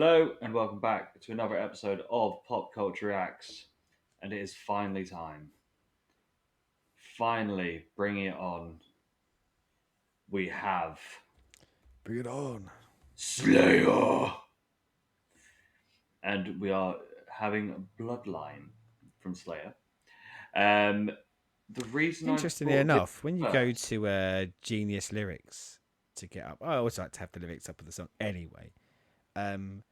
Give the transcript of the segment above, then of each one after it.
Hello and welcome back to another episode of Pop Culture Reacts, and it is finally time. Finally, bringing it on. We have Bring it on. Slayer, and we are having Bloodline from Slayer. Um, the reason I Interestingly brought this enough, when you go first, to Genius Lyrics to get up, I always like to have the lyrics up of the song anyway. Um,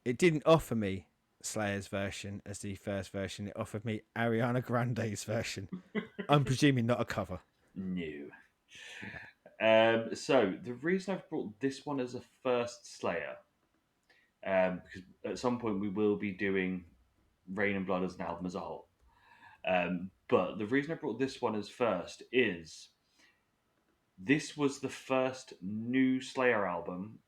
it didn't offer me Slayer's version as the first version. It offered me Ariana Grande's version. I'm presuming not a cover. new. No. So the reason I've brought this one as a first Slayer, because at some point we will be doing Rain and Blood as an album as a whole. But the reason I brought this one as first is this was the first new Slayer album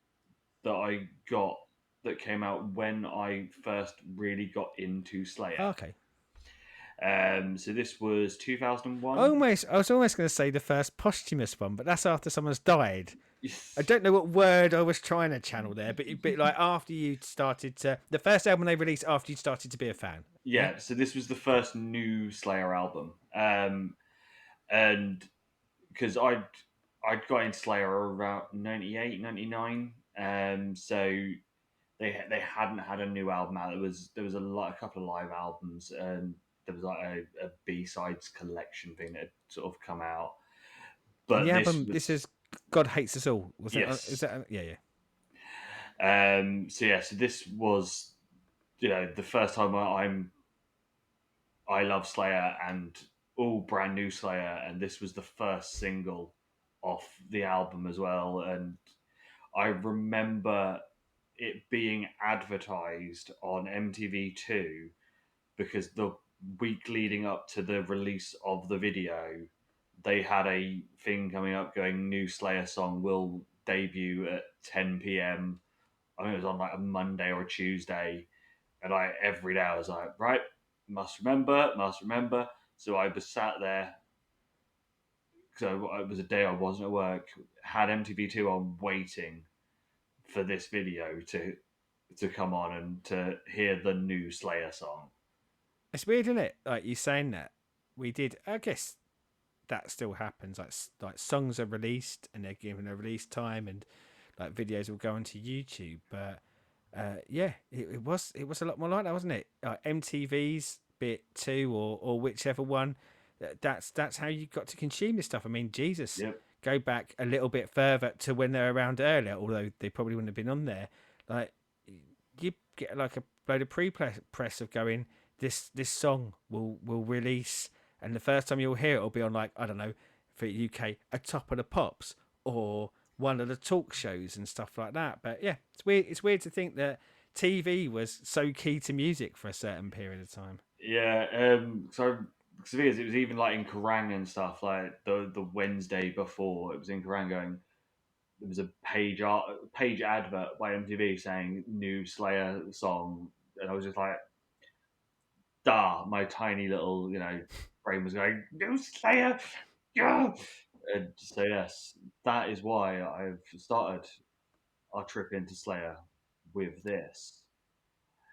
that I got that came out when I first really got into Slayer. Okay. So this was 2001. I was almost going to say the first posthumous one, but that's after someone's died. I don't know what word I was trying to channel there, but like after you started to the first album they released after you started to be a fan. Yeah. Yeah, so this was the Cool. first new Slayer album. And because I'd got into Slayer around 98, 99. So they hadn't had a new album out. There was a couple of live albums, and there was like a B sides collection thing that had sort of come out. And the But this album, this was is God Hates Us All. Was that? Is yes. that? Yeah, yeah. So this was the first time I love Slayer and all brand new Slayer, and this was the first single off the album as well. And I remember it being advertised on MTV2 because the week leading up to the release of the video, they had a thing coming up going new Slayer song will debut at 10 p.m. I think it was on like a Monday or a Tuesday, and I every day I was like, right, must remember, must remember. So I was sat there. So it was a day I wasn't at work. Had MTV2 on, waiting for this video to come on and to hear the new Slayer song. It's weird, isn't it? Like you saying that we did. I guess that still happens. Like songs are released and they're given a release time, and like videos will go onto YouTube. But yeah, it was a lot more like that, wasn't it? Like MTV's bit two or whichever one. That's how you got to consume this stuff. I mean, Jesus, Yep. go back a little bit further to when they were around earlier, although they probably wouldn't have been on there. Like you get like a load of pre-press of going. This song will release, and the first time you'll hear it will be on like I don't know for UK a Top of the Pops or one of the talk shows and stuff like that. But yeah, it's weird. It's weird to think that TV was so key to music for a certain period of time. Yeah. So because it was even like in Kerrang and stuff. Like the Wednesday before, it was in Kerrang going. There was a page advert by MTV saying new Slayer song, and I was just like, "Da!" My tiny little brain was going, "New Slayer, yeah!" And so yes, that is why I've started our trip into Slayer with this.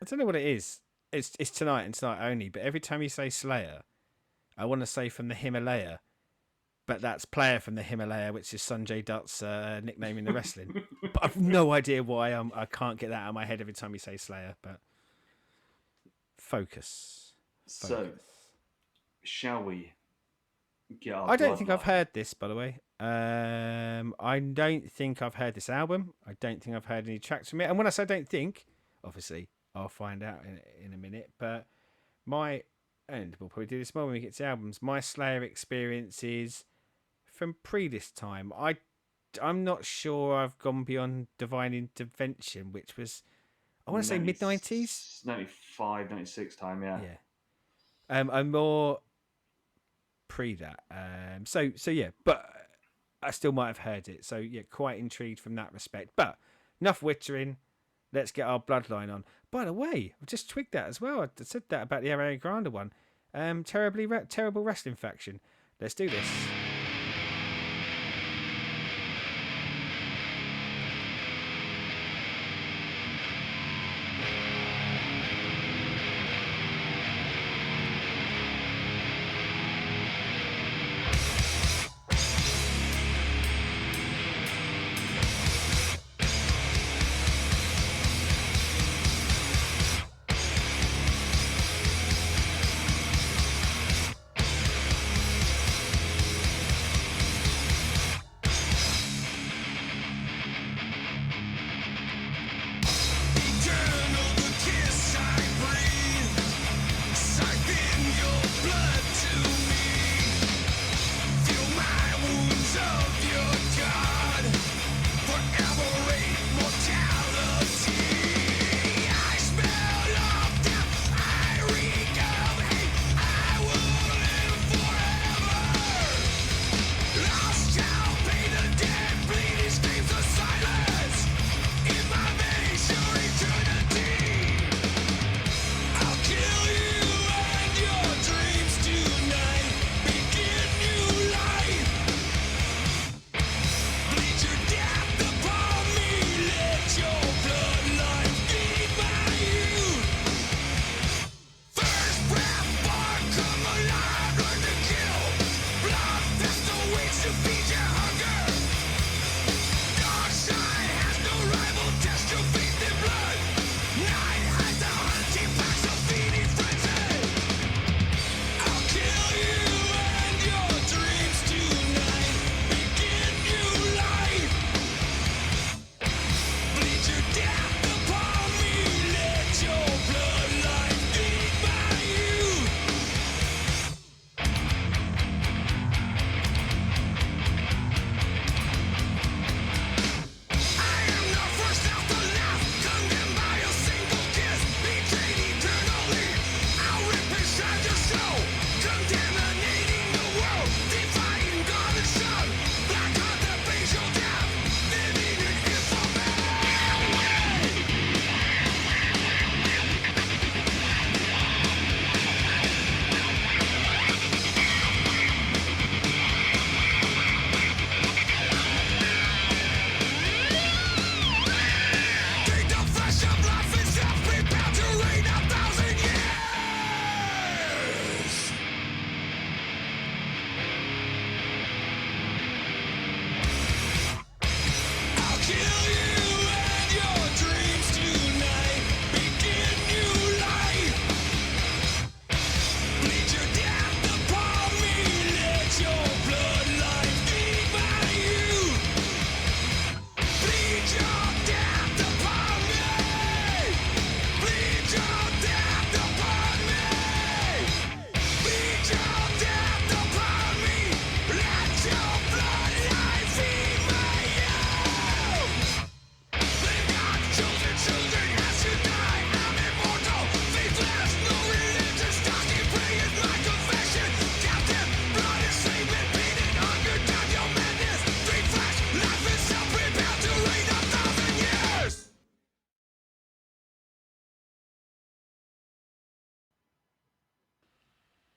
I don't know what it is. It's tonight and tonight only. But every time you say Slayer, I want to say from the Himalaya, but that's Player from the Himalaya, which is Sanjay Dutt's nickname in the wrestling. But I've no idea why I can't get that out of my head every time you say Slayer. But focus, So, focus. shall we get our I don't think I've bloodline? heard this, by the way. I don't think I've heard this album. I don't think I've heard any tracks from it. And when I say don't think, obviously I'll find out in a minute. But my and we'll probably do this more when we get to albums. My Slayer experience is from pre this time. I'm not sure I've gone beyond Divine Intervention, which was I want to say 90, mid-90s. 95, 96 time, yeah. Yeah. I'm more pre that. So yeah, but I still might have heard it. So yeah, quite intrigued from that respect. But enough wittering. Let's get our bloodline on. By the way, I've just twigged that as well. I said that about the Ariana Grande one. Terrible wrestling faction. Let's do this.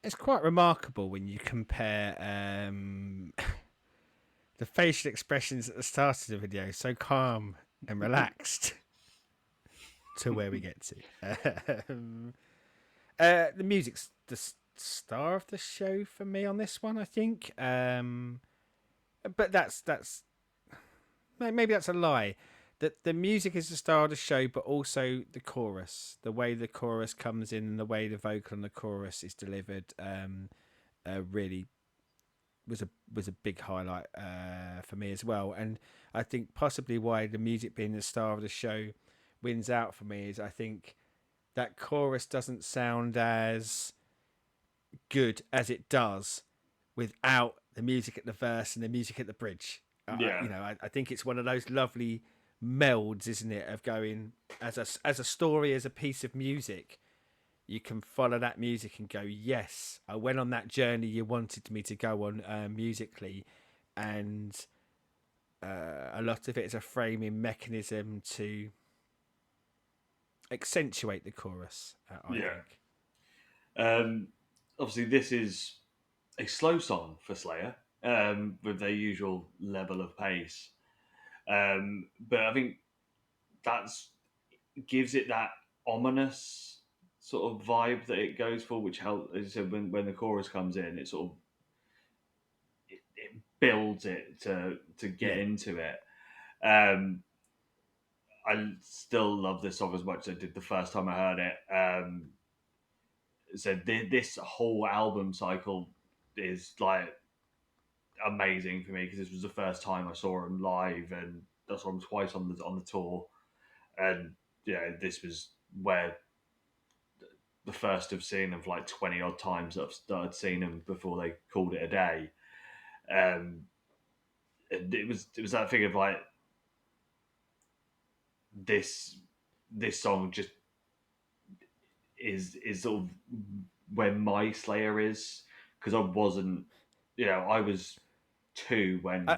It's quite remarkable when you compare the facial expressions at the start of the video, so calm and relaxed, to where we get to. The music's the star of the show for me on this one, I think. But that's maybe that's a lie. That the music is the star of the show, but also the chorus, the way the chorus comes in, and the way the vocal on the chorus is delivered, really was a big highlight for me as well. And I think possibly why the music being the star of the show wins out for me is I think that chorus doesn't sound as good as it does without the music at the verse and the music at the bridge. Yeah, I think it's one of those lovely melds, isn't it, of going as a story, as a piece of music. You can follow that music and go, yes, I went on that journey you wanted me to go on musically, and a lot of it is a framing mechanism to accentuate the chorus. I yeah. think. Um, Obviously, this is a slow song for Slayer, with their usual level of pace. But I think that's gives it that ominous sort of vibe that it goes for, which helps. As I said, when the chorus comes in, it sort of it builds it to get Yeah, into it. Um, I still love this song as much as I did the first time I heard it. So this whole album cycle is like amazing for me because this was the first time I saw him live, and I saw him twice on the tour, and yeah, this was where the first of seeing him for like 20 odd times that I'd seen him before they called it a day. Um, and it was that thing of like this this song just is sort of where my Slayer is because I wasn't, I was two I, when,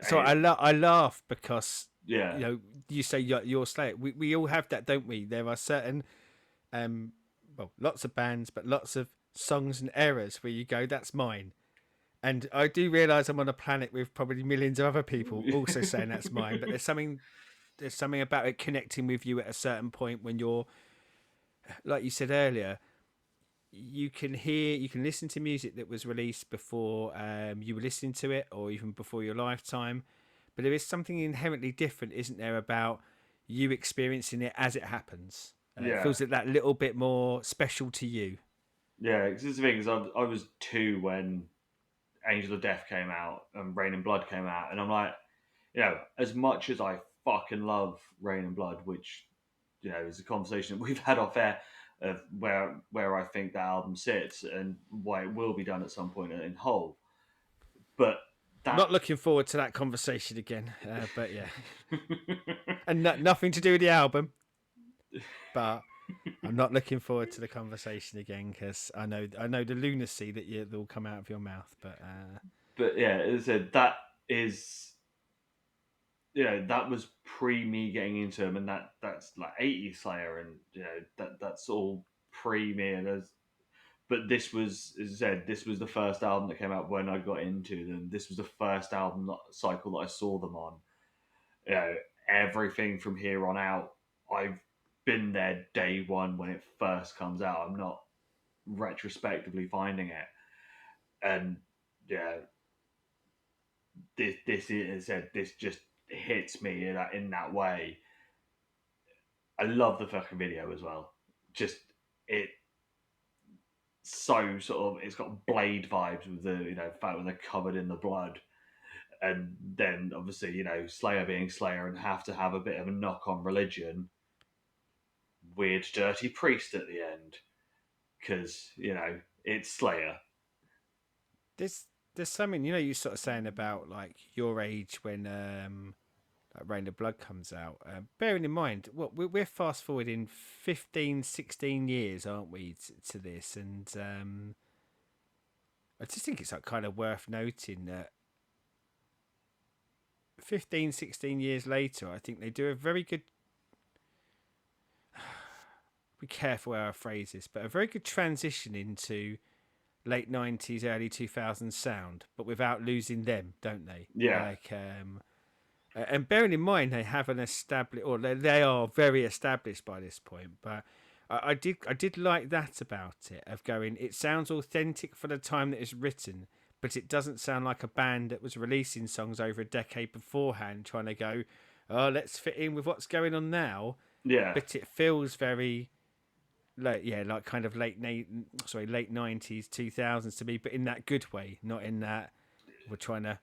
so I laugh because yeah, you say you're Slayer. We all have that, don't we? There are certain um lots of bands, but lots of songs and eras where you go, that's mine. And I do realise I'm on a planet with probably millions of other people also saying that's mine. But there's something about it connecting with you at a certain point when you're, like you said earlier, you can listen to music that was released before you were listening to it, or even before your lifetime. But there is something inherently different, isn't there, about you experiencing it as it happens. It yeah, feels like that little bit more special to you. yeah. Because the thing is, I was two when Angel of Death came out and Rain and Blood came out, and I'm like, as much as I fucking love Rain and Blood, which is a conversation that we've had off air of where I think that album sits and why it will be done at some point in whole. But that Not looking forward to that conversation again, but yeah, and nothing to do with the album, but I'm not looking forward to the conversation again because I know the lunacy that will come out of your mouth. But but yeah, as I said, that is that was pre me getting into him, and that's like 80 Slayer, and that's all pre me. And but this was, as I said, this was the first album that came out when I got into them. This was the first album cycle that I saw them on. You know, everything from here on out, I've been there day one when it first comes out. I'm not retrospectively finding it, and yeah, this is, as I said, this just hits me in that way. I love the fucking video as well. Just it so sort of it's got Blade vibes with the fact when they're covered in the blood, and then obviously Slayer being Slayer and have to have a bit of a knock on religion. Weird dirty priest at the end because it's Slayer. there's there's something you sort of saying about like your age when like Rain of Blood comes out. Bearing in mind, what we're fast forwarding 15, 16 years, aren't we, to this? And I just think it's like kind of worth noting that 15, 16 years later, I think they do a very good. Be careful how I phrase this, but a very good transition into late 90s, early 2000s sound, but without losing them, don't they? Yeah, And bearing in mind they have an established, or they are very established by this point, but I did like that about it, of going, it sounds authentic for the time that it's written, but it doesn't sound like a band that was releasing songs over a decade beforehand trying to go, oh, let's fit in with what's going on now. yeah, But it feels very like, yeah, like kind of late 90s 2000s to me, but in that good way, not in that we're trying to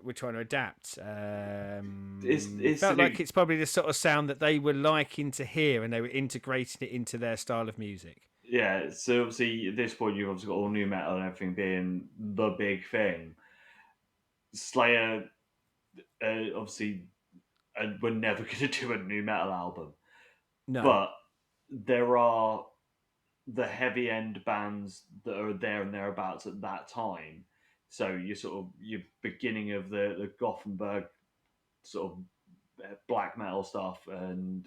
we're trying to adapt. it's Felt an like it's probably the sort of sound that they were liking to hear, and they were integrating it into their style of music. yeah. So obviously at this point you've obviously got all new metal and everything being the big thing. Slayer, obviously, we're never going to do a new metal album, No, but there are the heavy end bands that are there and thereabouts at that time. So you sort of your beginning of the Gothenburg sort of black metal stuff, and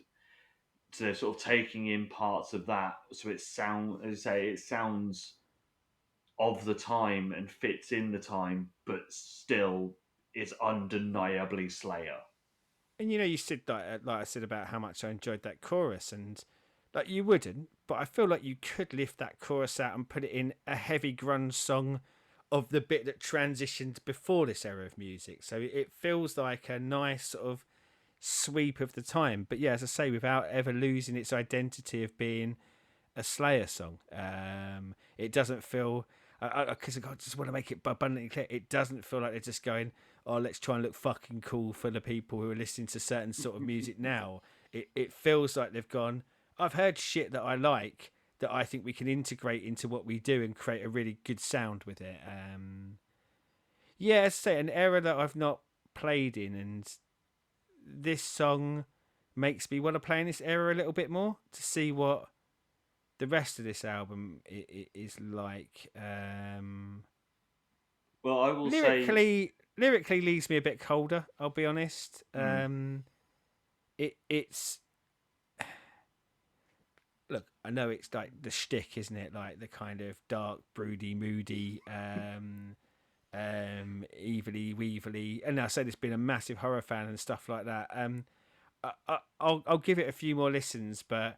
so they're sort of taking in parts of that. So it sound, as I say, it sounds of the time and fits in the time, but still is undeniably Slayer. and you said like I said about how much I enjoyed that chorus, and like you wouldn't, but I feel like you could lift that chorus out and put it in a heavy grunge song of the bit that transitioned before this era of music. So it feels like a nice sort of sweep of the time. But yeah, as I say, without ever losing its identity of being a Slayer song. It doesn't feel, because I just want to make it abundantly clear, it doesn't feel like they're just going, oh, let's try and look fucking cool for the people who are listening to certain sort of music now. It feels like they've gone, I've heard shit that I like, that I think we can integrate into what we do and create a really good sound with it. Yeah, as I say, an era that I've not played in, and this song makes me want to play in this era a little bit more to see what the rest of this album is like. Well, I will say, Lyrically leaves me a bit colder, I'll be honest. mm, It's look, I know it's like the shtick, isn't it? Like the kind of dark, broody, moody, evilly weevilly. And I said it's been a massive horror fan and stuff like that. I'll give it a few more listens, but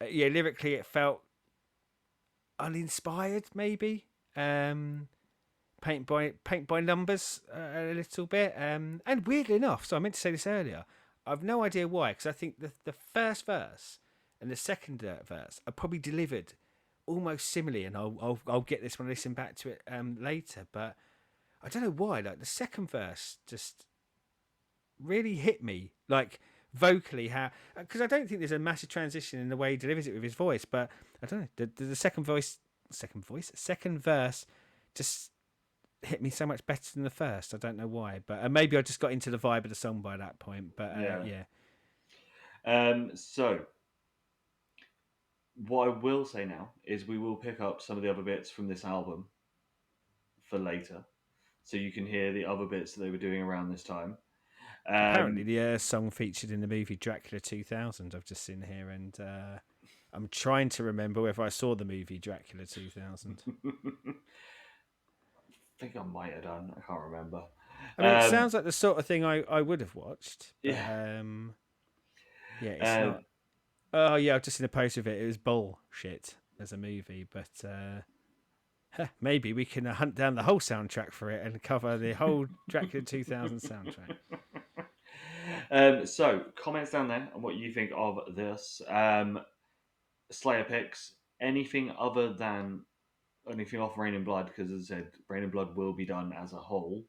yeah, lyrically it felt uninspired, maybe. Paint by numbers a little bit. And weirdly enough, so I meant to say this earlier, I've no idea why, because I think the first verse and the second verse are probably delivered almost similarly, and I'll get this when I listen back to it later. But I don't know why. Like the second verse just really hit me, like vocally, how, because I don't think there's a massive transition in the way he delivers it with his voice, but I don't know, the second verse just hit me so much better than the first. I don't know why, but maybe I just got into the vibe of the song by that point. But yeah. yeah, So what I will say now is we will pick up some of the other bits from this album for later, so you can hear the other bits that they were doing around this time. apparently Um, the song featured in the movie Dracula 2000. I've just seen here, and I'm trying to remember whether I saw the movie Dracula 2000. I think I might have done. I can't remember. I mean, it Um, sounds like the sort of thing I would have watched, but yeah. yeah, it's Um, not. Oh yeah, I've just seen a post of it. It was bullshit as a movie, but maybe we can hunt down the whole soundtrack for it and cover the whole Dracula 2000 soundtrack. so comments down there on what you think of this. Slayer picks. Anything other than anything off Rain and Blood, because as I said, Rain and Blood will be done as a whole.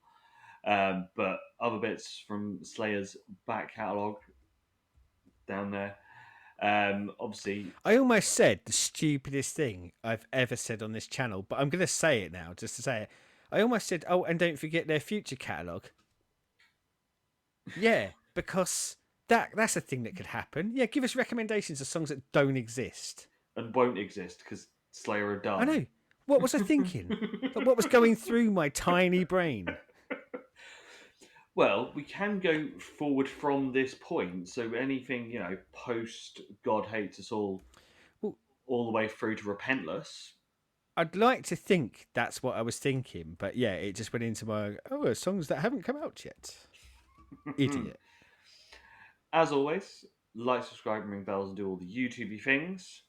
But other bits from Slayer's back catalogue down there. Obviously, I almost said the stupidest thing I've ever said on this channel, but I'm going to say it now just to say it. I almost said, oh, and don't forget their future catalogue. Yeah, because that's a thing that could happen. Yeah, give us recommendations of songs that don't exist. and won't exist because Slayer are I done. know. What was I thinking? Like, what was going through my tiny brain? Well, we can go forward from this point. So anything, post God Hates Us Well, all the way through to Repentless. I'd like to think that's what I was thinking, but yeah, it just went into my songs that haven't come out yet. Idiot. As always, like, subscribe, ring bells, and do all the YouTubey things.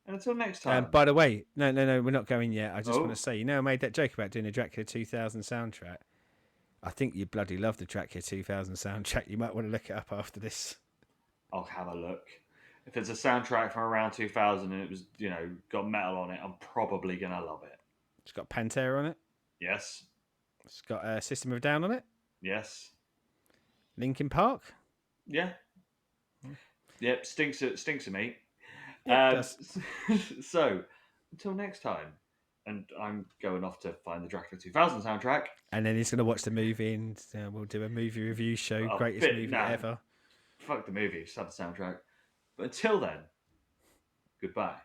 And until next time. By the way, no, we're not going yet. I just want to Oh, say, I made that joke about doing a Dracula 2000 soundtrack. I think you bloody love the Dracula 2000 soundtrack. You might want to look it up after this. I'll have a look. If it's a soundtrack from around 2000 and it was, got metal on it, I'm probably going to love it. It's got Pantera on it. Yes. It's got a System of a Down on it. Yes. Linkin Park. Yeah. Yep. Stinks of me. Yeah, it does. So, until next time. And I'm going off to find the Dracula 2000 soundtrack. And then he's going to watch the movie, and we'll do a movie review show. Greatest movie ever. Fuck the movie. Just have the soundtrack. But until then, goodbye.